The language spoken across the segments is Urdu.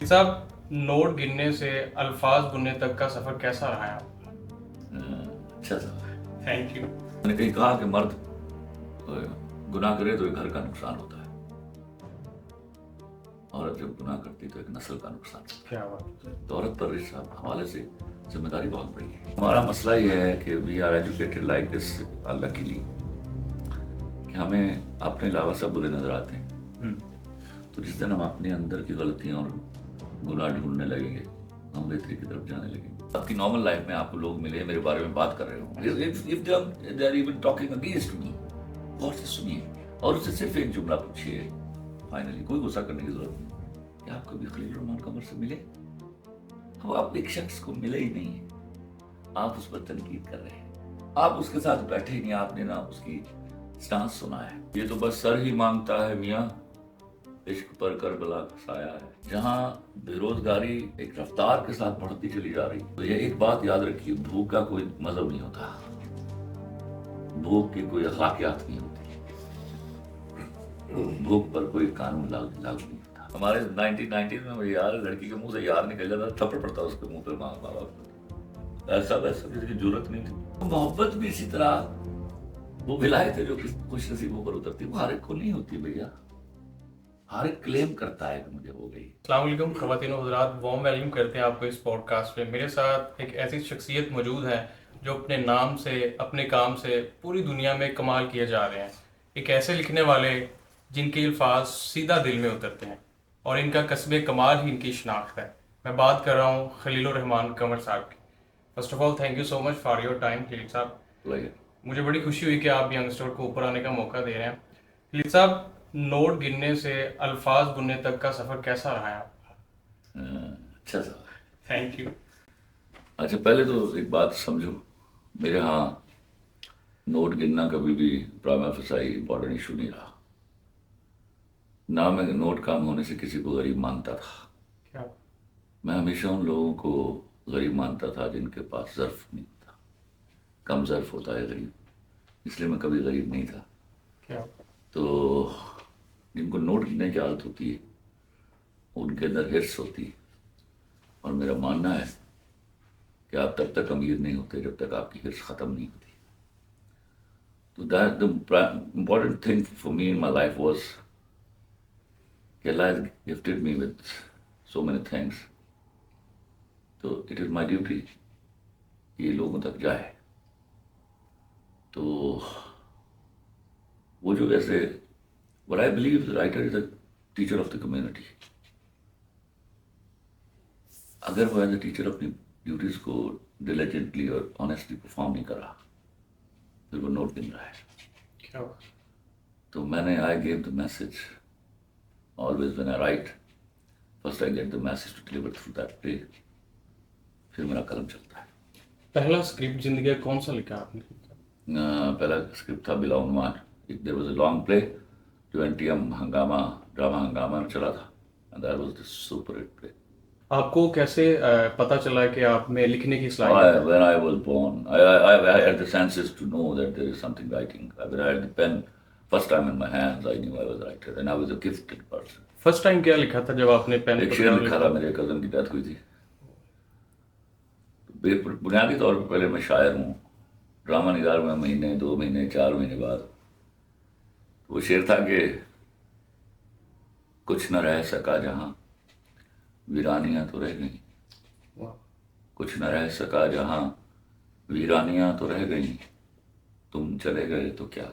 صاحب، نوٹ گننے سے الفاظ گننے تک کا سفر کیسا رہا ہے آپ؟ اچھا تھا. Thank you. میں نے کہیں کہا کہ مرد گناہ کرے تو ایک گھر کا نقصان ہوتا ہے، عورت جب گناہ کرتی تو ایک نسل کا نقصان ہوتا کیا بات ہے. تو عورت پر اس حوالے سے ذمہ داری بہت بڑی ہے. ہمارا مسئلہ یہ ہے کہ we are educated like this اللہ کے لیے کہ ہمیں اپنے علاوہ سب برے نظر آتے ہیں. تو جس دن ہم اپنے اندر کی غلطیاں اور گناہ ڈھونڈنے لگیں گے ہم بہتری کی طرف جانے لگیں گے. آپ کی نارمل لائف میں آپ کو لوگ ملے میرے بارے میں بات کر رہے ہوں، غور سے سنیے اور اسے صرف ایک جملہ پوچھیے. فائنلی کوئی غصہ کرنے کی ضرورت نہیں کہ آپ کبھی خلیل الرحمان قمر سے ملے. اب آپ ایک شخص کو ملے ہی نہیں ہے، آپ اس پر تنقید کر رہے ہیں، آپ اس کے ساتھ بیٹھے ہی نہیں، آپ نے نہ اس کی سٹانس سنا ہے. یہ تو بس سر ہی مانگتا ہے میاں، عشق پر کربلا کا سایہ ہے. جہاں بے روزگاری ایک رفتار کے ساتھ بڑھتی چلی جا رہی تو یہ ایک بات یاد رکھیے، بھوک کا کوئی مذہب نہیں ہوتا، بھوک کی کوئی اخلاقیات نہیں ہوتی، بھوک پر کوئی قانون لاگو نہیں ہوتا. ہمارے 1990 میں یار لڑکی کے منہ سے یار نکل جاتا تھا، تھپڑ پڑتا اس کے منہ پہ ماں باپ. ایسا ویسا کسی کی ضرورت نہیں تھی. محبت بھی اسی طرح وہ ولایت ہے جو خوش نصیبوں پر اترتی، وہ ہر ایک کو نہیں ہوتی بھیا. ہر ایک کلیم کرتا ہے کہ مجھے ہو گئی. السلام علیکم خواتین و حضرات، وارم ویلکم کرتے ہیں آپ کو اس پوڈ کاسٹ پہ. میرے ساتھ ایک ایسی شخصیت موجود ہے جو اپنے نام سے، اپنے کام سے پوری دنیا میں کمال کیے جا رہے ہیں. ایک ایسے لکھنے والے جن کے الفاظ سیدھا دل میں اترتے ہیں اور ان کا کسب کمال ہی ان کی شناخت ہے. میں بات کر رہا ہوں خلیل الرحمان قمر صاحب کی. First of all thank you so much for your time Khalil صاحب. مجھے بڑی خوشی ہوئی کہ آپ ینگسٹر کو اوپر آنے کا موقع دے رہے ہیں. خلیل صاحب، نوٹ گننے سے الفاظ گننے تک کا سفر کیسا رہا ہے آپ کا؟ اچھا تھا. Thank you. اچھا پہلے تو ایک بات سمجھو، میرے ہاں نوٹ گننا کبھی بھی پرائما فسائی امپورٹنٹ ایشو نہیں رہا. نہ میں نوٹ کام ہونے سے کسی کو غریب مانتا تھا. کیا میں ہمیشہ ان لوگوں کو غریب مانتا تھا جن کے پاس ظرف نہیں ہوتا. کم ظرف ہوتا ہے غریب، اس لیے میں کبھی غریب نہیں تھا. کیا تو جن کو نوٹ گننے کی عادت ہوتی ہے ان کے اندر حرص ہوتی ہے، اور میرا ماننا ہے کہ آپ تب تک امیر نہیں ہوتے جب تک آپ کی حرص ختم نہیں ہوتی. تو the important thing for me in my life was کہ اللہ has gifted me with so many things. تو it is my duty کہ یہ لوگوں تک جائے. تو وہ جو ایسے what I believe the writer is a teacher of the community. اگر وہ ایز اے ٹیچر اپنی ڈیوٹیز کو ڈیلیجنٹلی اور آنیسٹلی پرفارم نہیں کر رہا پھر وہ نوٹ گن رہا ہے. کیا تو میں نے I gave the message always when I write. First I get the message to deliver through that day. پھر میرا قلم چلتا ہے. پہلا اسکرپٹ زندگی کا کون سا لکھا آپ نے؟ پہلا اسکرپٹ تھا بلا عنوان. There was a long play جو NTM ہنگامہ ڈرامہ ہنگامہ میں چلا تھا and that was the super hit play. آپ کو کیسے پتا چلا کہ آپ میں لکھنے کی صلاحیت ہے؟ When I was born, I had the senses to know that there is something writing. When I had the pen first time in my hands, I knew I was a writer and I was a gifted person. First time کیا لکھا تھا جب آپ نے پین ایک شعر لکھا تھا، میرے کزن کی ڈیتھ ہوئی تھی. بنیادی طور پہ پہلے میں شاعر ہوں، ڈرامہ نگار میں مہینے 2 مہینے 4 مہینے بعد. وہ شعر تھا کہ کچھ نہ رہ سکا جہاں ویرانیاں تو رہ گئیں، کچھ نہ رہ سکا جہاں ویرانیاں تو رہ گئیں، تم چلے گئے تو کیا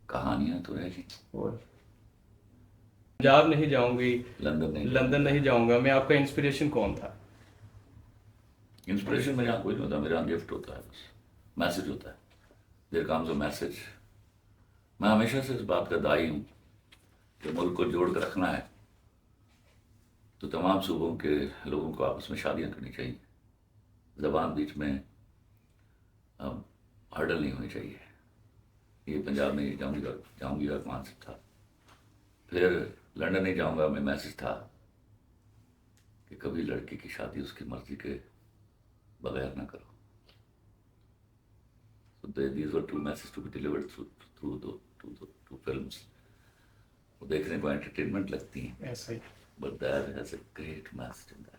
کہانیاں تو رہ گئیں. پنجاب نہیں جاؤں گی، لندن لندن نہیں جاؤں گا میں، آپ کا انسپریشن کون تھا؟ انسپریشن میرے یہاں کوئی نہیں ہوتا، میرے یہاں گفٹ ہوتا ہے، بس میسج ہوتا ہے. دیر کامز اے میسج. میں ہمیشہ سے اس بات کا داعی ہوں کہ ملک کو جوڑ کر رکھنا ہے تو تمام صوبوں کے لوگوں کو آپس میں شادیاں کرنی چاہیے. زبان بیچ میں ہرڈل نہیں ہونی چاہیے. یہ پنجاب نہیں جاؤں گی کا کانسیپٹ تھا. پھر لندن نہیں جاؤں گا میں میسج تھا کہ کبھی لڑکی کی شادی اس کی مرضی کے بغیر نہ کرو. So these were 2 messages to be delivered through two films. وہ دیکھنے کو انٹرٹینمنٹ لگتی ہیں. ایسا ہی but that has a great message in that.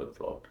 got flopped.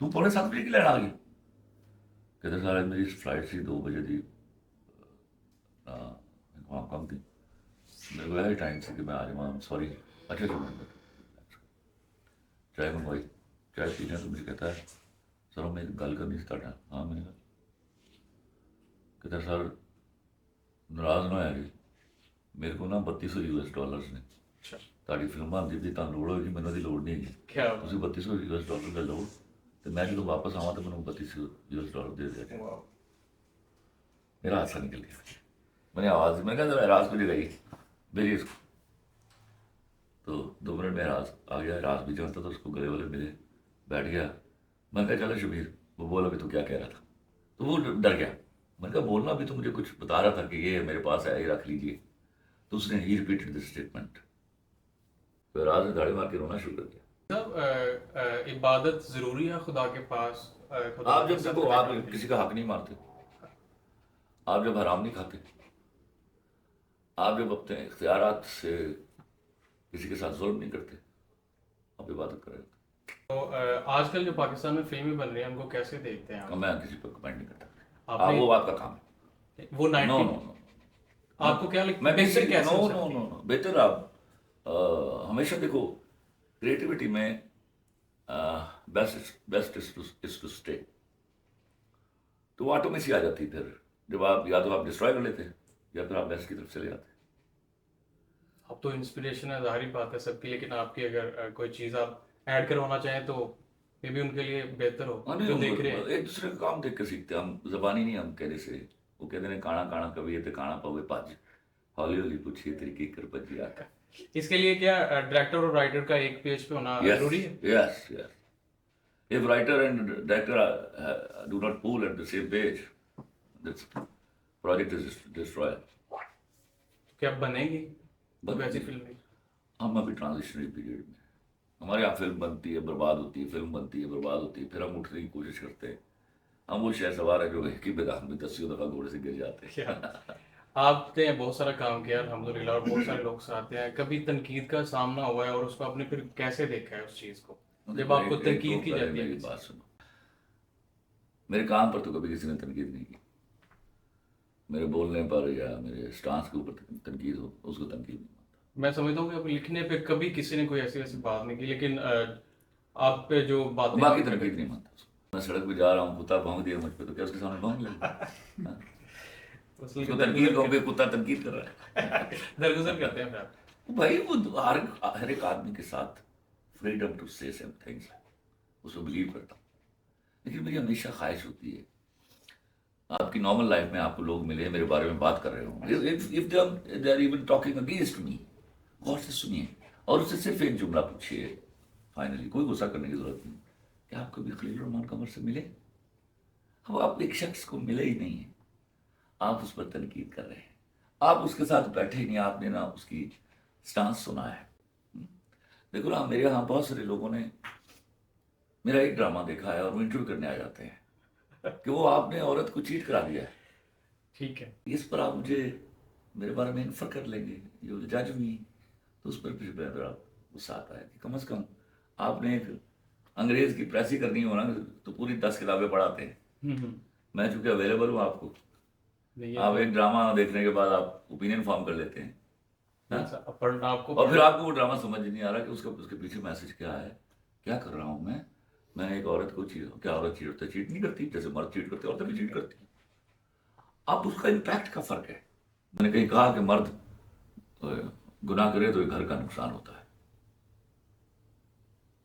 تم 6:45 کی لین آ گئی؟ کہتے سر میری فلائٹ سی 2 بجے تھی، وہاں کم تھی، میرے کو یہی ٹائم سے کہ میں آ جاؤں، سوری۔ اچھا چائے منگوائی، چائے پینے تو مجھے کہتا ہے سر میں ایک گل کرنی تھی۔ ہاں میں نے کہا، کہتا سر ناراض نہ ہویا جی، میرے کو نا $3200 نے اچھا تاری فلم آتی تھی، تمہیں لوڑ ہوگی، مینوں دی لوڑ نہیں ہے، کیا تھی $3200 لے لو، تو میں جب واپس آواں تو مینوں $3200 دے دیا جائے۔ میرا ہاتھ سے نکل گیا، میں نے آواز دی، میں نے کہا اعراض کو جگائی میری اس کو، تو 2 منٹ میں اعراض آ گیا، اعراض بھی جانتا تھا، اس کو گلے والے ملے، بیٹھ گیا۔ میں نے کہا چلو شبیر، وہ بولا بھی تو کیا کہہ رہا تھا، تو وہ ڈر گیا۔ میں نے کہا بولنا بھی تو مجھے کچھ بتا رہا تھا کہ یہ میرے پاس ہے، یہ رکھ لیجیے، تو اس نے ہی ریپیٹڈ دس اسٹیٹمنٹ، تو اعراض نے داڑھی مار کے رونا شروع کر دیا۔ صاحب عبادت ضروری ہے خدا کے پاس؟ خدا آپ کے جب ساتھ دیکھو، آپ connect ہونے کے کسی لیے؟ کا حق نہیں مارتے، آپ جب حرام نہیں کھاتے، آپ جب اپنے اختیارات سے کسی کے ساتھ ظلم نہیں کرتے، آپ عبادت کر رہے ہوتے۔ تو آج کل جو پاکستان میں فلمیں بن رہی ہیں ان کو کیسے دیکھتے ہیں اور آپ؟ میں کسی پر کمنٹ نہیں کرتا، آپ آپ نے وہ آپ کا کام ہے۔ وہ نو 90 نو نو، آپ کو کیا لگتا میں ہے کسی بہتر کیسے ہو نو نو سکتی نو ہے؟ نو بہتر آپ ہمیشہ دیکھو، کریٹیوٹی میں بیسٹ از ٹو اسٹے، تو وہ آٹومیسی آ جاتی، پھر جب آپ یا تو آپ ڈسٹرائے کر لیتے ہیں یا پھر آپ بیسٹ کی طرف چلے جاتے ہیں۔ اب تو انسپریشن ہے، ظاہری بات ہے سب کی، لیکن آپ کی اگر کوئی چیز آپ ایڈ کروانا چاہیں تو مے بی ان کے لیے بہتر ہو ہاں جو نہیں، دیکھ رہے ہیں۔ ایک دوسرے کا کام دیکھ کے سیکھتے ہیں ہم، زبانی نہیں ہم کہنے سے، وہ کہتے ہیں کانا کانا کبھی یہ کانا پوے پج، ہولی ہولی پوچھیے طریقے کر پجی آکا۔ اس کے لیے کیا ڈائریکٹر اور رائٹر کا ایک پیج پہ ہونا یس ضروری ہے؟ یس یس، if writer and director do not pull at the same page, this project is destroyed۔ کیا بنے گی بس کوئی ایسی فلم نہیں؟ ہم ابھی ٹرانزیشنری پیریڈ میں، ہمارے یہاں فلم بنتی ہے برباد ہوتی ہے، فلم بنتی ہے برباد ہوتی ہے، پھر ہم اٹھنے کی کوشش کرتے ہیں، ہم وہ شہ سوار ہے جو ایک ہی میدان میں 10 دفعہ گھوڑے سے گر جاتے ہیں۔ کیا آپ نے بہت سارا کام کیا الحمدللہ، اور بہت سارے لوگ ساتھ ہیں، کبھی تنقید کا سامنا ہوا ہے اور اس کو آپ نے پھر کیسے دیکھا ہے اس چیز کو جب آپ کو ایک تو تنقید کی پہلے جاتی ہے میری کسی بات سنو، میرے کام پر تو کبھی کسی نے تنقید نہیں کی، میرے بولنے پر یا میرے اسٹانس کے اوپر تنقید ہو، اس کو تنقید نہیں مانتا۔ میں سمجھتا ہوں کہ اب لکھنے پہ کبھی کسی نے کوئی ایسی بات نہیں کی، لیکن آپ پہ جو باتیں باقی تنقید نہیں مانتا اس کو۔ میں سڑک پہ جا رہا ہوں، کتا بھونک دیا مجھ پہ، تو کیا اس کے سامنے بھونک لگا؟ اس کو تنقید کہوں کہ کتا تنقید کر رہا ہے۔ درگزر کرتے ہیں پھر آپ۔ بھائی وہ ہر ایک آدمی کے ساتھ فریڈم ٹو سے سیم تھنگس، اس کو بلیو کرتا ہوں، لیکن میری ہمیشہ خواہش ہوتی ہے آپ کی نارمل لائف میں آپ کو لوگ ملے میرے بارے میں بات کر رہے ہوں، if they are even talking against me، غور سے سنیے اور اس سے صرف ایک جملہ پوچھیے، فائنلی کوئی غصہ کرنے کی ضرورت نہیں، کہ آپ کبھی خلیل الرحمان قمر سے ملے؟ اب آپ ایک شخص کو ملے ہی نہیں ہیں، آپ اس پر تنقید کر رہے ہیں، آپ اس کے ساتھ بیٹھے ہی نہیں، آپ نے نا اس کی سٹانس سنا ہے۔ دیکھو نا، میرے یہاں بہت سارے لوگوں نے میرا ایک ڈرامہ دیکھا ہے اور وہ انٹرویو کرنے آ جاتے ہیں کہ وہ آپ نے عورت کو چیٹ کرا دیا ہے، ٹھیک ہے، اس پر آپ مجھے میرے بارے میں انفر کر لیں گے، جو جج ہوئی، تو اس پر پھر میرا غصہ آتا ہے کہ کم از کم آپ نے ایک انگریز کی پریسی کرنی ہو نا تو پوری 10 کتابیں پڑھاتے ہیں، میں چونکہ اویلیبل ہوں آپ کو، آپ ایک ڈرامہ دیکھنے کے بعد آپ اوپینین فارم کر لیتے ہیں، پڑھنا آپ کو، اور پھر آپ کو وہ ڈرامہ سمجھ نہیں آ رہا کہ اس کے پیچھے میسج کیا ہے، کیا کر رہا ہوں میں ایک عورت کو کیا عورت چیٹ نہیں کرتی جیسے مرد چیٹ کرتے، عورتیں بھی چیٹ کرتی ہیں، اب اس کا امپیکٹ کا فرق ہے۔ میں نے کہیں کہا کہ مرد گناہ کرے تو ایک گھر کا نقصان ہوتا ہے،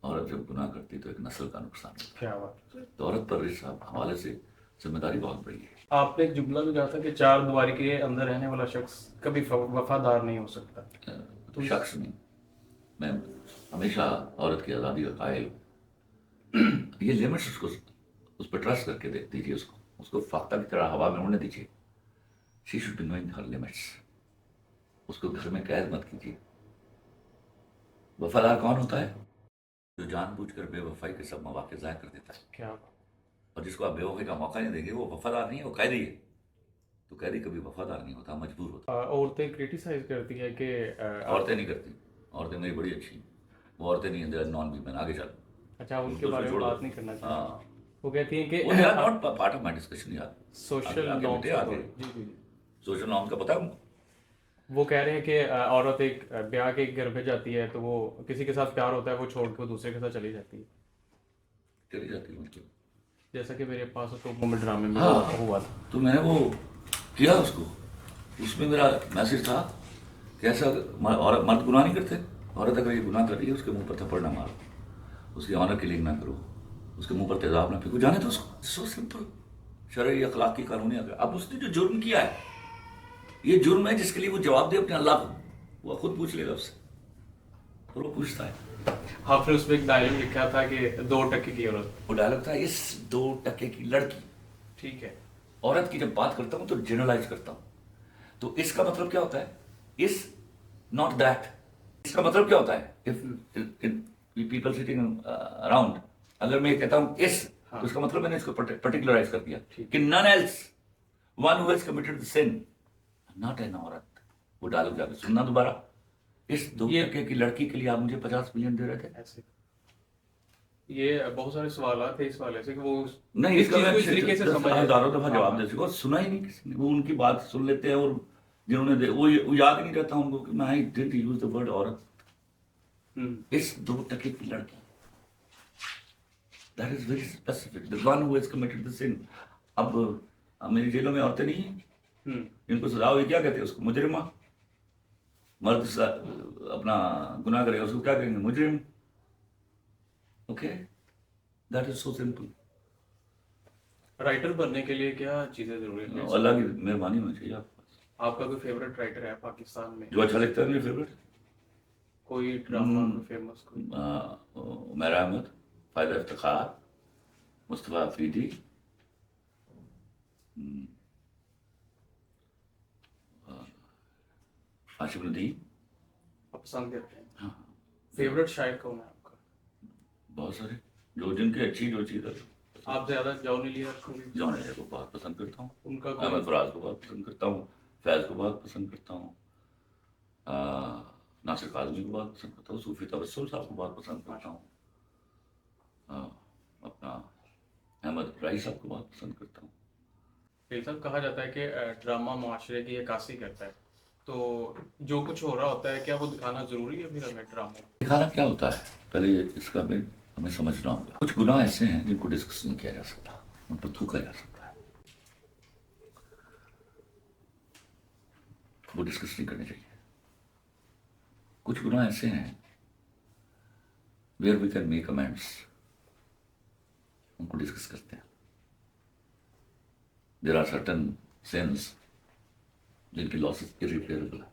عورت جب گناہ کرتی تو ایک نسل کا نقصان ہوتا ہے، کیا بات ہے۔ تو عورت پر اس حوالے سے ذمہ داری بہت بڑی ہے۔ آپ نے ایک جملہ بھی کہا تھا کہ 4 دیواری کے اندر رہنے والا شخص کبھی وفادار نہیں ہو سکتا۔ تو شخص نہیں، میں ہمیشہ عورت کی آزادی کا قائل ہوں، یہ لمٹس اس پہ ٹرسٹ کر کے دیکھ دیجیے، اس کو فاختہ کی طرح ہوا میں اڑنے دیجیے، she should be knowing her limits, اس کو گھر میں قید مت کیجیے۔ وفادار کون ہوتا ہے؟ جو جان بوجھ کر بے وفائی کے سب مواقع ضائع کر دیتا ہے، کیا اور جس کو آپ بے وفائی کا موقع نہیں دیں گے وہ وفادار نہیں ہے، وہ قیدی ہے، تو قیدی کبھی وفادار نہیں ہوتا، مجبور ہوتا۔ عورتیں کرٹیسائز کرتی ہیں کہ عورتیں نہیں کرتی، عورتیں میری بڑی اچھی ہیں، وہ عورتیں نہیں ہیں, نان ویمن. آگے چل. اچھا ان کے بارے میں بات نہیں کرنا چاہتے. ہاں, وہ کہتی ہیں کہ وہ they are not part of my discussion یار. سوشل آگے نارمس بیٹے کا آگے. جی جی. سوشل نارم کا پتہ ہے. وہ کہہ رہے ہیں کہ عورت ایک بیاہ کے گھر پہ جاتی ہے تو وہ کسی کے ساتھ پیار ہوتا ہے, وہ چھوڑ کے وہ دوسرے کے ساتھ چلی جاتی ہے, چلی جاتی ہے مطلب. جیسا کہ میرے پاس تو مومنٹ ڈرامے میں ہاں ہوا تھا. تو میں نے وہ کیا اس کو, اس میں میرا میسج تھا کہ ایسا عورت مرد گناہ نہیں کرتے, عورت اگر یہ گناہ کر رہی ہے اس کے منہ پر تھپڑ نہ مارو, اس کی آنر کلنگ نہ کرو, اس کے منہ پر تیزاب نہ پھینکو, جانے تو اس کو. So simple. شرعی اخلاقی قانونی. اب اس نے جو جرم کیا ہے, یہ جرم ہے جس کے لیے وہ جواب دے اپنے اللہ کو, وہ خود پوچھ لے گا اس سے, اور وہ پوچھتا ہے. آپ نے اس میں ایک ڈائلاگ لکھا تھا کہ 2% کی عورت. وہ ڈائلاگ تھا اس 2% کی لڑکی. ٹھیک ہے. عورت کی جب بات کرتا ہوں تو جنرلائز کرتا ہوں. تو اس کا مطلب کیا ہوتا ہے, اس ناٹ دیٹ. اس کا مطلب کیا ہوتا ہے, پیپل سٹنگ اراؤنڈ, اگر میں کہتا ہوں اس, تو اس کا مطلب میں نے اس کو پرٹیکولرائز کر دیا کہ none else one who has committed the sin, not an عورت. وہ ڈائلاگ جا کے سننا دوبارہ. اس 2% کی لڑکی کے لیے آپ مجھے 50 ملین دے رہے تھے. ایسے یہ بہت سارے سوالات ہیں اس والے سے کہ وہ نہیں, اس کا میں اس طریقے سے ہزاروں دفعہ جواب دے چکا, اور سنا ہی نہیں کسی نے. وہ ان کی بات سن لیتے ہیں, اور جنہوں نے وہ یاد ہی نہیں رہتا ان کو کہ میں ڈڈنٹ یوز دا ورڈ عورت. اس 2% کی لڑکی, that is very specific, the one who has committed the sin. اب میری جیلوں میں عورتیں نہیں ہیں, ان کو سزا ہوئی, کیا کہتے ہیں اس کو, مجرمہ. مرد اپنا گناہ کرے گا اس کو کیا کہیں گے, مجرم. Okay, that is so simple. Writer بننے کے لیے کیا چیزیں ضروری ہیں؟ اللہ کی مہربانی ہونی چاہیے. آپ کا کوئی فیوریٹ رائٹر ہے پاکستان میں جو اچھا لگتا ہے میرے فیوریٹ, کوئی ڈرامہ کوئی فیمس کوئی؟ عمیر احمد, فائدہ افتخار, مصطفیٰ افریدی, عاشق ندیم. آپ پسند کرتے ہیں؟ ہاں, فیوریٹ شاعر کون ہے آپ کا؟ بہت سارے, جو جن کی اچھی جو چیز ہے. آپ زیادہ جونی لیئر کو جون ایلر کو بہت پسند کرتا ہوں, ان کا احمد فراز کو بہت پسند کرتا ہوں, فیض کو بہت پسند کرتا ہوں, ناصر کاظمی کو بہت پسند کرتا ہوں, صوفی تبسم صاحب کو بہت پسند کرتا ہوں, اپنا احمد رائی صاحب کو بہت پسند کرتا ہوں. یہ سب کہا جاتا ہے کہ ڈرامہ معاشرے کی عکاسی کرتا ہے, تو جو کچھ ہو رہا ہوتا ہے کیا وہ دکھانا ضروری ہے پھر ہمیں ڈرامے؟ دکھانا کیا ہوتا ہے, پہلے اس کا ہمیں سمجھنا ہوگا. کچھ گناہ ایسے ہیں جن کو ڈسکس نہیں کیا جا سکتا, ان پر تھوکا جا سکتا ہے, وہ ڈسکس نہیں کرنے چاہیے. کچھ گناہ ایسے ہیں ویئر وی کین میک امینڈس, ان کو ڈسکس کرتے ہیں. دیر آر سرٹن سینس جن کی لاسز irreparable ہے.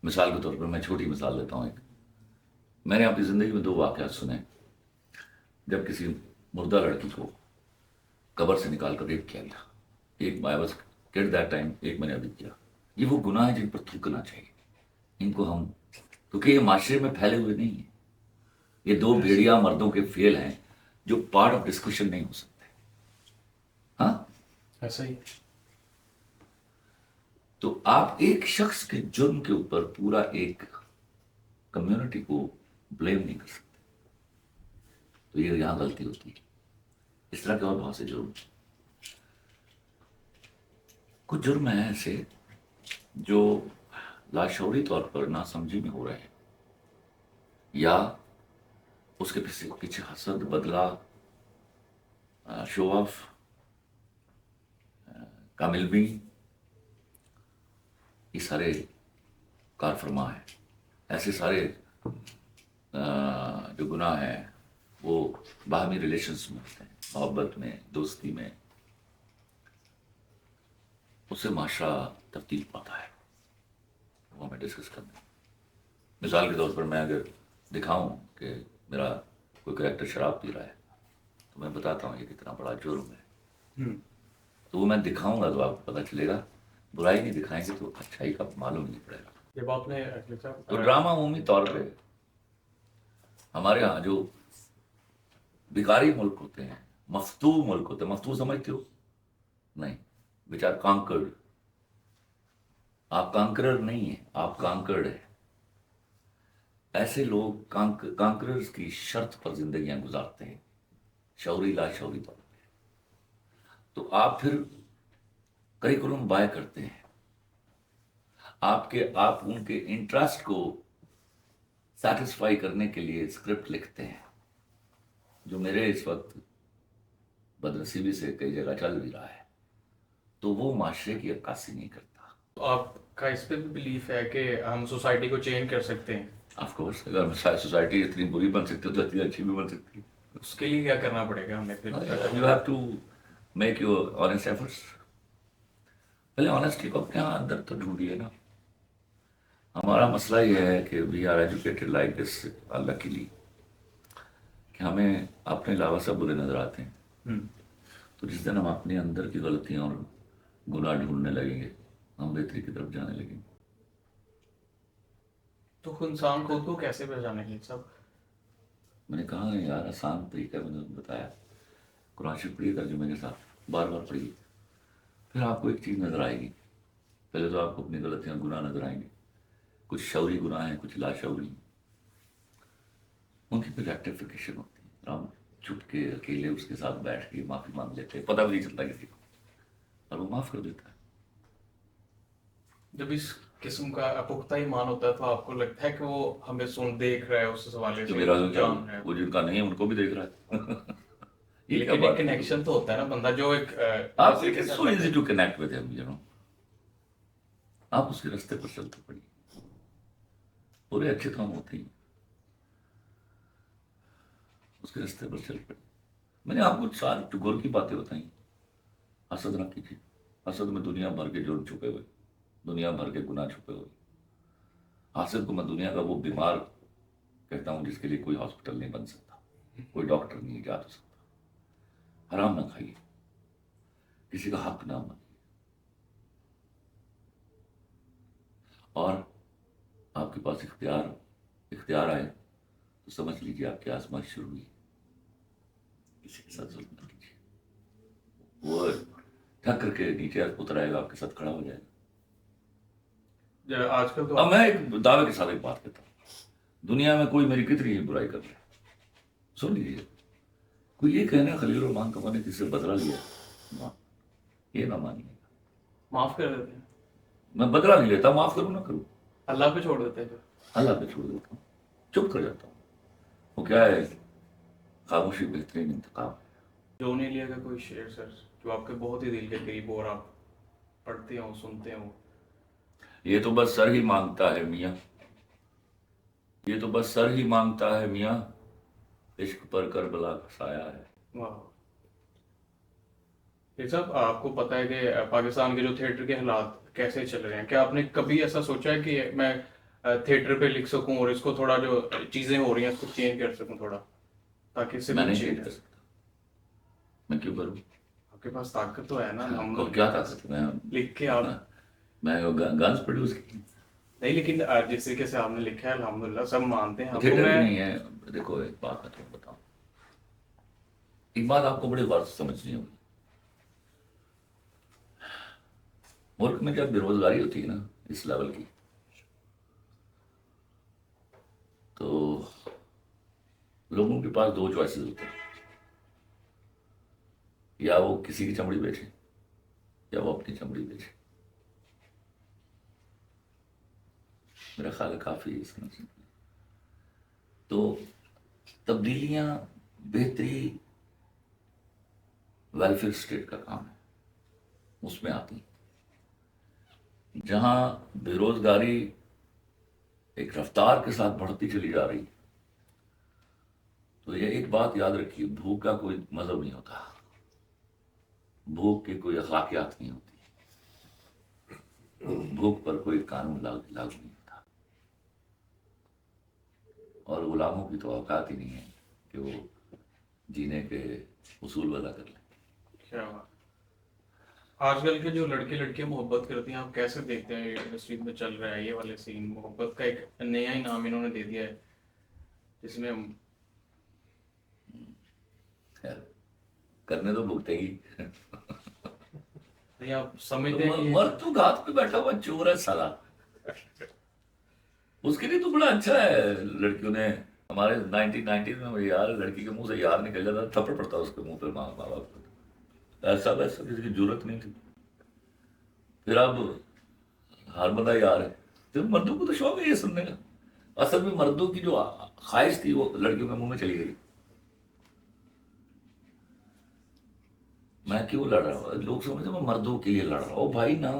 مثال کے طور پر میں چھوٹی مثال دیتا ہوں ایک. میں نے اپنی زندگی میں 2 واقعات سنے. جب کسی مردہ لڑکی کو قبر سے نکال کر ریپ کیا گیا, ایک I was kid that time, ایک میں نے ابھی کیا. یہ وہ گناہ ہیں جن پر تھوکنا چاہیے. ان کو ہم, کیونکہ یہ معاشرے میں پھیلے ہوئے نہیں ہیں, یہ 2 بھیڑیا مردوں کے فیل ہیں جو پارٹ آف ڈسکشن نہیں ہو سکتے. ہاں ایسا ہی. تو آپ ایک شخص کے جرم کے اوپر پورا ایک کمیونٹی کو بلیم نہیں کر سکتے. تو یہ یہاں غلطی ہوتی ہے. اس طرح کے اور بہت سے جرم. کچھ جرم ہیں ایسے جو لاشعوری طور پر ناسمجھی میں ہو رہے ہیں, یا اس کے پیچھے حسد, بدلہ, شو آف, کامل بھی, یہ سارے کار فرما ہیں. ایسے سارے جو گناہ ہیں وہ باہمی ریلیشنز میں ہوتے ہیں, محبت میں, دوستی میں. اس سے معاشرہ تبدیل پاتا ہے, وہ ہمیں ڈسکس کرنا ہے. مثال کے طور پر میں اگر دکھاؤں کہ میرا کوئی کریکٹر شراب پی رہا ہے تو میں بتاتا ہوں یہ کتنا بڑا جرم ہے, تو وہ میں دکھاؤں گا تو آپ کو پتہ چلے گا. برائی نہیں دکھائیں گے تو اچھائی کا معلوم نہیں پڑے گا. جب آپ نے تو ڈرامہ عمومی طور پہ ہمارے ہاں جو بھکاری ملک ہوتے ہیں, مفتو ملک ہوتے ہیں, مفتو سمجھتے ہو نہیں, which are conquered. آپ کانکرر نہیں ہیں, آپ کانکرڈ ہے. ایسے لوگ کانکررز کی شرط پر زندگیاں گزارتے ہیں، شعوری لا شعوری طور پہ. تو آپ پھر کریکولم بائے کرتے ہیں، آپ ان کے انٹرسٹ کو سیٹسفائی کرنے کے لیے اسکرپٹ لکھتے ہیں، جو میرے اس وقت بدنصیبی سے کئی جگہ چل بھی رہا ہے. تو وہ معاشرے کی عکاسی نہیں کرتا. تو آپ کا اس پہ بھی بلیف ہے کہ ہم سوسائٹی کو چینج کر سکتے ہیں؟ آف کورس، اگر سوسائٹی اتنی بری بن سکتی ہے تو اتنی اچھی بھی بن سکتی ہے. اس کے لیے کیا کرنا پڑے گا ہمیں پھر؟ You have to make your honest efforts. پہلے آنےسٹی کو اپنے اندر تو ڈھونڈیے نا. ہمارا مسئلہ یہ ہے کہ we are educated like this likely, کہ ہمیں اپنے علاوہ سب برے نظر آتے ہیں. تو جس دن ہم اپنے اندر کی غلطیاں اور گناہ ڈھونڈنے لگیں گے، ہم بہتری کی طرف جانے لگیں گے. تو انسان خود کو کیسے پہچانے گے سب؟ میں نے کہا یار آسان طریقہ میں نے بتایا. قرآن شریف پڑھیے ترجمے کے ساتھ، بار بار پڑھیے، پھر آپ کو ایک چیز نظر آئے گی. پہلے تو آپ کو اپنی غلطیاں گناہ نظر آئیں گے، کچھ شعوری گناہ ہیں، کچھ لا شعوری. ان کی پھر ریکٹیفیکیشن ہوتی ہے. ہم چھپ کے اکیلے اس کے ساتھ بیٹھ کے معافی مانگ لیتے ہیں، پتہ بھی نہیں چلتا کسی کو، اور وہ معاف کر دیتا ہے. جب اس قسم کا پختہ ایمان ہوتا ہے تو آپ کو لگتا ہے کہ وہ ہمیں دیکھ رہا ہے اس حوالے تو سے، میرا جان رہا ہے؟ وہ جن کا نہیں ہے ان کو بھی دیکھ رہا ہے. یہ کیا لیکن ایک بات ہے؟ کنیکشن تو ہوتا ہے نا بندہ جو ایک آپ so easy to connect with ہم، یو نو. آپ اس کے راستے پر چلتے پڑیے، پورے اچھے کام ہوتے ہیں اس کے راستے پر چل پڑے. میں نے آپ کو ساری ٹگور کی باتیں بتائیں. حسد نہ کیجیے. حسد میں دنیا بھر کے جرم چھپے ہوئے، دنیا بھر کے گناہ چھپے ہوئے. حسد کو میں دنیا کا وہ بیمار کہتا ہوں جس کے لیے کوئی ہاسپٹل نہیں بن سکتا، کوئی ڈاکٹر نہیں ایجاد ہو سکتا. حرام نہ کھائیے، کسی کا حق نہ مانیے، اور آپ کے پاس اختیار آئے تو سمجھ لیجیے آپ کی آزمائش شروع ہوئی. کسی کے ساتھ ظلم نہ کیجیے. وہ ٹھک کر کے نیچے اتر آئے گا، آپ کے ساتھ کھڑا ہو جائے گا. آج کل تو اب میں ایک دعوے کے ساتھ ایک بات کہتا ہوں، دنیا میں کوئی میری کتنی ہی برائی کر رہا ہے، سن لیجیے. کوئی یہ کہنا خلیل الرحمان کمار نے کسی سے بدلہ لیا، یہ نہ مانیے گا. معاف کر دیتے ہیں، میں بدلہ نہیں لیتا، معاف کروں نہ کروں، اللہ پہ چھوڑ دیتے ہیں. اللہ پہ چھوڑ دیتا ہوں، چپ کر جاتا ہوں. وہ کیا ہے، خاموشی بہترین انتقام ہے. جو نہیں لیا کا کوئی شعر سر جو آپ کے بہت ہی دل کے قریب ہو اور آپ پڑھتے ہوں سنتے ہوں؟ یہ تو بس سر ہی مانگتا ہے میاں، یہ تو بس سر ہی مانگتا ہے میاں، عشق پر کربلا کا سایہ ہے. واہ. یہ صاحب آپ کو پتہ ہے کہ پاکستان کے جو تھیٹر کے حالات کیسے چل رہے ہیں، کیا آپ نے کبھی ایسا سوچا ہے کہ میں تھیٹر پہ لکھ سکوں اور اس کو تھوڑا جو چیزیں ہو رہی ہیں اس کو چینج کر سکوں تھوڑا، تاکہ اس سے میں کچھ نہیں چینج چینج ہو کر سکے؟ سکتا. میں کیوں کروں؟ آپ کے پاس طاقت تو ہے نا الحمد کیا للہ، طاقت ہے؟ لکھ کے آپ میں گنز پروڈیوس کی. نہیں، لیکن جس طریقے سے آپ نے لکھا ہے الحمدللہ سب مانتے ہیں آپ کو. تھیٹر بھی میں نہیں ہے. دیکھو ایک بات میں تمہیں بتاؤں، ایک بات آپ کو بڑے غور سے سمجھنی ہوگی. ملک میں جب بے روزگاری ہوتی ہے نا اس لیول کی، تو لوگوں کے پاس دو چوائسز ہوتے ہیں، یا وہ کسی کی چمڑی بیچے یا وہ اپنی چمڑی بیچے. میرا خیال ہے کافی اس میں تو تبدیلیاں بہتری ویلفیئر اسٹیٹ کا کام ہے، اس میں آتی ہیں. جہاں بے روزگاری ایک رفتار کے ساتھ بڑھتی چلی جا رہی ہے، تو یہ ایک بات یاد رکھیے، بھوک کا کوئی مذہب نہیں ہوتا، بھوک کی کوئی اخلاقیات نہیں ہوتی، بھوک پر کوئی قانون لاگو نہیں ہوتا، اور غلاموں کی تو اوقات ہی نہیں ہے کہ وہ جینے کے اصول وضع کر لیں. کیا بات. آج کل کے جو لڑکے لڑکیاں محبت کرتی ہیں آپ کیسے دیکھتے ہیں؟ انڈسٹری میں چل رہا ہے یہ والے سین، محبت کا ایک نیا ہی نام انہوں نے دے دیا ہے جس میں ہم کرنے تو بھگتے گی. نہیں آپ سمجھتے ہیں کہ مرد تو گھات پہ بیٹھا ہوا چور ہے سالا. اس کے لیے تو بڑا اچھا ہے. لڑکیوں نے ہمارے 1990 میں یار لڑکی کے منہ سے یار نکل جاتا تھپڑ پڑتا اس کے منہ پہ ماں باپ کو. ایسا ویسا کسی کی ضرورت نہیں تھی. پھر اب ہر بندہ یار ہے. تو مردوں کو تو شوق ہے یہ سننے کا. اصل میں مردوں کی جو خواہش تھی وہ لڑکیوں کے منہ میں چلی گئی. میں کیوں لڑ رہا ہوں؟ لوگ سمجھتے میں مردوں کے لیے لڑ رہا ہوں. بھائی نا،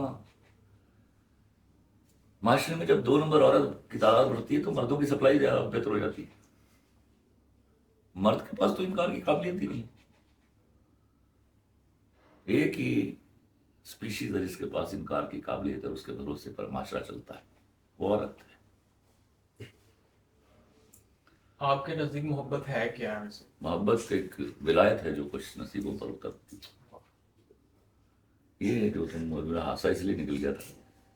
معاشرے میں جب 2 نمبر عورت کی تعداد بڑھتی ہے تو مردوں کی سپلائی زیادہ بہتر ہو جاتی ہے. مرد کے پاس تو انکار کی قابلیت ہی نہیں. ایک ہی اسپیشیز ہے جس کے پاس انکار کی قابلیت ہے، اس کے بھروسے پر معاشرہ چلتا ہے، وہ عورت ہے. آپ کے نزدیک محبت ہے کیا ہے ویسے؟ محبت ایک ولایت ہے جو کچھ نصیبوں پر اترتی. یہ جو تم میرا حادثہ اس لیے نکل گیا تھا،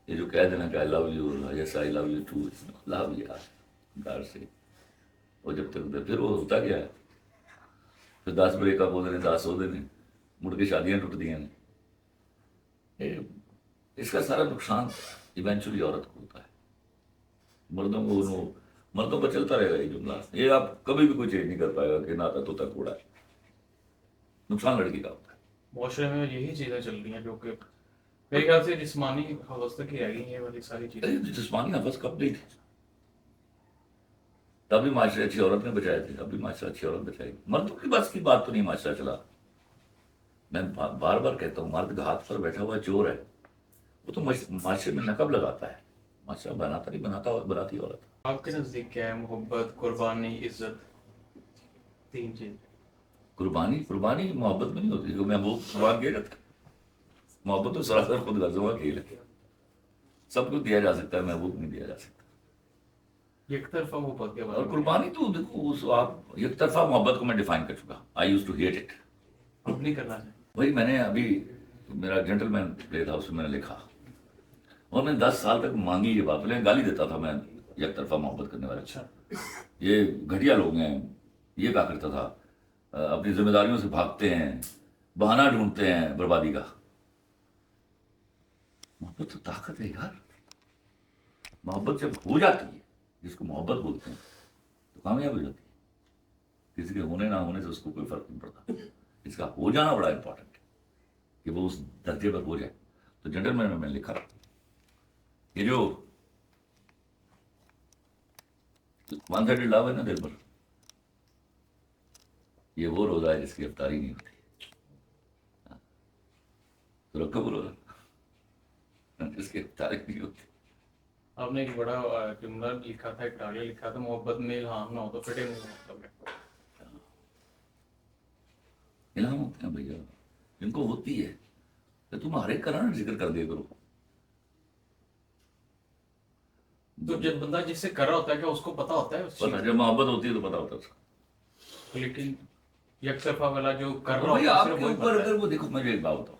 یہ جو کہہ دینا کہ I love you, yes I love you too, لو یار انکار سے. اور جب تک پھر وہ ہوتا گیا ہے. پھر 10 بریک اپ ہو دینے، 10 ہو دینے، مڑ کے شادیاں ٹوٹ دیا ہیں. اس کا سارا نقصان ایونچولی عورت کو ہوتا ہے. مردوں پر چلتا رہے گا یہ جملہ. یہ آپ کبھی بھی کوئی چینج نہیں کر پائے گا کہ ناتا توتا کوڑا ہے. نقصان لڑکی کا ہوتا ہے. معاشرے میں یہی چیزیں چل رہی ہیں جو کہ میرے خیال سے جسمانی حوث تک ہی رہ گئی ہیں یہ والی ساری چیزیں. جسمانی نفس کب نہیں تھی. تبھی معاشرے اچھی عورت نے بچائے تھے، ابھی معاشرہ اچھی عورت بچائے گی. مردوں کی بس کی بات تو نہیں معاشرہ چلا. میں بار بار کہتا ہوں مرد ہاتھ پر بیٹھا ہوا چور ہے. وہ تو معاشرے میں نقب لگاتا ہے، معاشرہ بناتا نہیں، بناتی عورت. آپ کے نزدیک کیا ہے محبت، قربانی، عزت؟ 3 چیز. قربانی محبت میں نہیں ہوتی. جو محبوب قربان کیا جاتا ہے. محبت تو سراسر خود غرضوں کا کھیل ہے. سب کو دیا جا سکتا ہے، محبوب نہیں دیا جا سکتا. یک طرفہ محبت کے اور بارے میں قربانی تو دیکھو آپ یک طرفہ محبت کو میں ڈیفائن کر چکا. آئی یوز ٹو ہیٹ اٹ. اب نہیں کرنا چاہیے. وہی میں نے ابھی میرا جنٹل مین پلے تھا، اس میں میں نے لکھا اور میں 10 سال تک مانگی یہ بات. پہلے گالی دیتا تھا میں یک طرفہ محبت کرنے والے. اچھا. یہ گھٹیا لوگ ہیں. یہ کہا کرتا تھا اپنی ذمہ داریوں سے بھاگتے ہیں، بہانہ ڈھونڈتے ہیں بربادی کا. محبت تو طاقت ہے یار. محبت جب ہو جاتی ہے، جس کو محبت بولتے ہیں، تو کامیاب ہو جاتی ہے. کسی کے ہونے نہ ہونے سے اس کو کوئی فرق نہیں پڑتا. اس کا ہو جانا بڑا امپورٹنٹ ہے کہ وہ اس درجے پر ہو جائے. تو جنرل میں نے لکھا یہ جو 1 سائڈڈ لو ہے نا دل پر، یہ وہ روزہ ہے جس کی افطاری نہیں ہوتی. تو رکھو وہ روزہ جس کی افطاری نہیں ہوتی. آپ نے ایک بڑا جملہ لکھا تھا، ایک ڈالیہ لکھا تھا، محبت میں الہام نہ ہو تو فٹے نہیں مطلب ہے. الہام ہوتے ہیں بھیا جن کو ہوتی ہے. تو تم ہر ایک کا نا ذکر کر دیا کرو. تو جب بندہ جس سے کر رہا ہوتا ہے کیا اس کو پتا ہوتا ہے اس چیز پتا جب محبت ہوتی ہے تو پتا ہوتا ہے اس کا. لیکن یک طرفہ والا جو کر رہا بھائی ہوتا ہے آپ صرف کے وہی اوپر پتا اگر وہ دیکھو، مجھے ایک بات بتاؤ.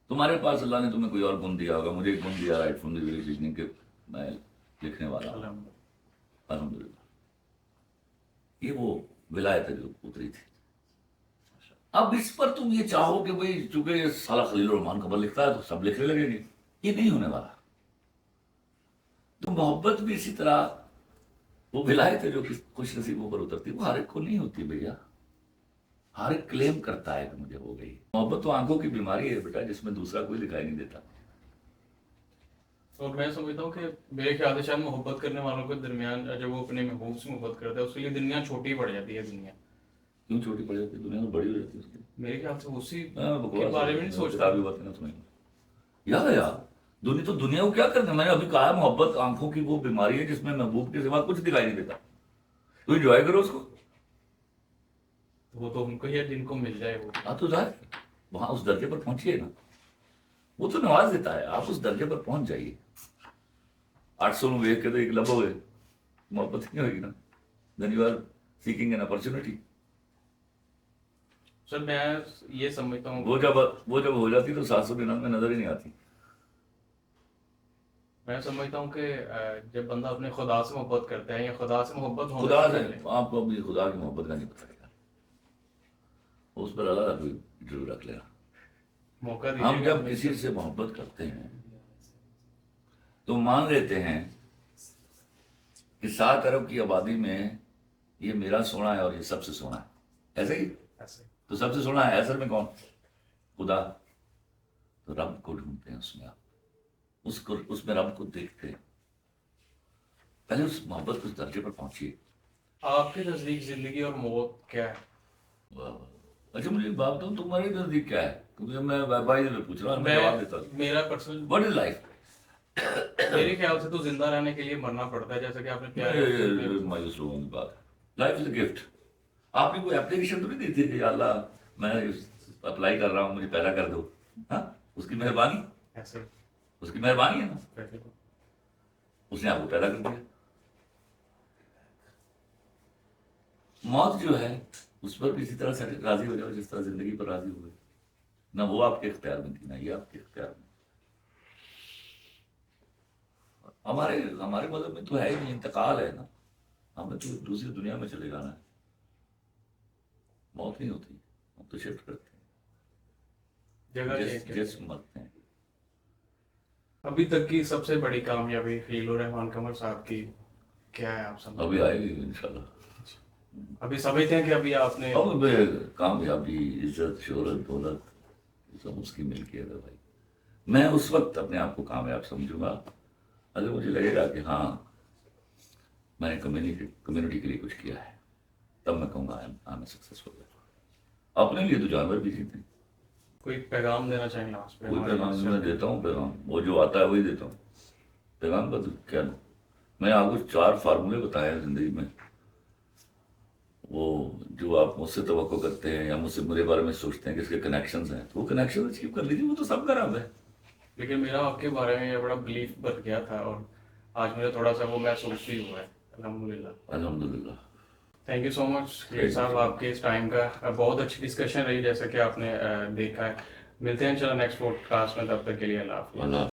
تمہارے پاس اللہ نے تمہیں کوئی اور گن دیا ہوگا، مجھے ایک گن دیا right from the very beginning کہ میں لکھنے والا ہے. ہوں. الحمدللہ. یہ وہ ولایت ہے جو اتری تھی. اب اس پر تم یہ چاہو کہ بھائی چونکہ یہ سالہ خلیل الرحمان خبر لکھتا ہے تو سب لکھنے لگیں گے. یہ نہیں ہونے والا. تو محبت بھی اسی طرح وہ ولایت ہے جو کہ خوش نصیبوں پر اترتی ہے. وہ ہر ایک کو نہیں ہوتی بھیا. ہر ایک کلیم کرتا ہے کہ مجھے ہو گئی. محبت تو آنکھوں کی بیماری ہے بیٹا، جس میں دوسرا کوئی دکھائی نہیں دیتا. اور میں سمجھتا ہوں کہ میرے خیال سے شاید محبت کرنے والوں کے درمیان جب وہ اپنے محبوب سے محبت کرتا ہے اس کے لیے دنیا چھوٹی پڑ جاتی ہے. دنیا کیوں چھوٹی پڑ جاتی ہے؟ دنیا تو بڑی ہو جاتی ہے اس کی. میرے خیال سے اسی بکواس کے بارے میں نہیں سوچتا. کتابی باتیں نہ سنیں یار. دنیا تو دنیا کو کیا کرنا ہے. میں نے ابھی کہا محبت آنکھوں کی وہ بیماری ہے جس میں محبوب کے سوا کچھ دکھائی نہیں دیتا. تو انجوائے کرو اس کو. وہ تو ان کو ہی ہے جن کو مل جائے وہ. ہاں تو ظاہر وہاں اس درجے پر پہنچیے نا. وہ تو نواز دیتا ہے. آپ اس درجے پر پہنچ جائیے. 800 میں دیکھ کے تو ایک لب ہو گئے، محبت نہیں ہوگی نا. Then you are seeking an opportunity. Sir میں یہ سمجھتا ہوں وہ جب ہو جاتی تو 799 میں نظر ہی نہیں آتی. میں سمجھتا ہوں کہ جب بندہ اپنے خدا سے محبت کرتا ہے یا خدا سے محبت ہونے خدا سے سے پہلے آپ کو اپنی خدا کی محبت کا نہیں پتہ گا. اس پر اللہ کوئی ضرور رکھ لینا. موقع ہم دیجیے گا. جب کسی سے محبت کرتے ہیں تو مان لیتے ہیں کہ 7 ارب کی آبادی میں یہ میرا سونا ہے اور یہ سب سے سونا ہے، ایسے ہی ایسے تو سب سے سونا ہے اصل میں کون؟ خدا. تو رب کو ڈھونڈتے ہیں اس میں، آپ اس میں رب کو دیکھتے ہیں. پہلے اس محبت کو اس درجے پر پہنچیے. آپ کے نزدیک زندگی اور موت کیا ہے؟ واہ واہ. اچھا مجھے ایک بات بتاؤ، تمہارے نزدیک کیا ہے؟ کیونکہ میں بھائی سے پوچھ رہا ہوں، میں جواب دیتا ہوں. میرا پرسنل واٹ از لائف؟ میرے خیال سے تو زندہ رہنے کے لیے مرنا پڑتا ہے، جیسا کہ آپ نے پیارے مایوس لوگوں کی بات. Life is a gift. آپ نے کوئی اپلیکیشن تو نہیں دی تھی کہ یا اللہ میں اپلائی کر رہا ہوں، مجھے پیدا کر دو؟ ہاں، اس کی مہربانی، ایسے اس کی مہربانی ہے نا، اس نے آپ کو پیدا کر دیا. موت جو ہے اس پر بھی اسی طرح سے راضی ہو جاؤ جس طرح زندگی پر راضی ہوئے. نہ وہ آپ کے اختیار میں تھی، نہ یہ آپ کے اختیار میں. ہمارے مذہب میں تو ہے ہی نہیں، انتقال ہے نا. ہمیں تو دوسری دنیا میں چلے جانا ہے. موت نہیں ہوتی، ہم تو شفٹ کرتے ہیں، جگہ چینج جسم مرتے ہیں. ابھی تک کی سب سے بڑی کامیابی خلیل الرحمان قمر صاحب کی کیا ہے آپ سمجھتے ابھی آئے گی انشاءاللہ. ابھی سمجھتے ہیں کہ ابھی آپ نے اب کامیابی، عزت، شہرت، دولت سب اس کی ملکیت ہے بھائی. میں اس وقت اپنے آپ کو کامیاب سمجھوں گا اگر مجھے لگے گا کہ ہاں میں نے کمیونٹی کے لیے کچھ کیا ہے، تب میں کہوں گا آئی ایم سکسیسفل. اپنے لیے تو جانور بھی جیتے ہیں. کوئی پیغام دینا چاہیں لاسٹ پہ؟ کوئی پیغام میں دیتا ہوں، پیغام وہ جو آتا ہے وہی دیتا ہوں. پیغام کا تو کیا دوں؟ میں آپ کو 4 فارمولے بتائے ہیں زندگی میں، وہ جو آپ مجھ سے توقع کرتے ہیں یا مجھ سے میرے بارے میں سوچتے ہیں کہ اس کے کنیکشنز ہیں، تو وہ کنیکشن اچیو کر لیجیے، وہ تو سب کا رب ہے. لیکن میرا آپ کے بارے میں یہ بڑا بلیف بن گیا تھا اور آج مجھے تھوڑا سا وہ محسوس بھی ہوا ہے. الحمدللہ. الحمدللہ. تھینک یو سو مچ خلیل صاحب، آپ کے اس ٹائم کا بہت اچھی ڈسکشن رہی جیسا کہ آپ نے دیکھا ہے. ملتے ہیں چلو نیکسٹ پوڈ کاسٹ میں، تب تک کے لیے اللہ حافظ. اللہ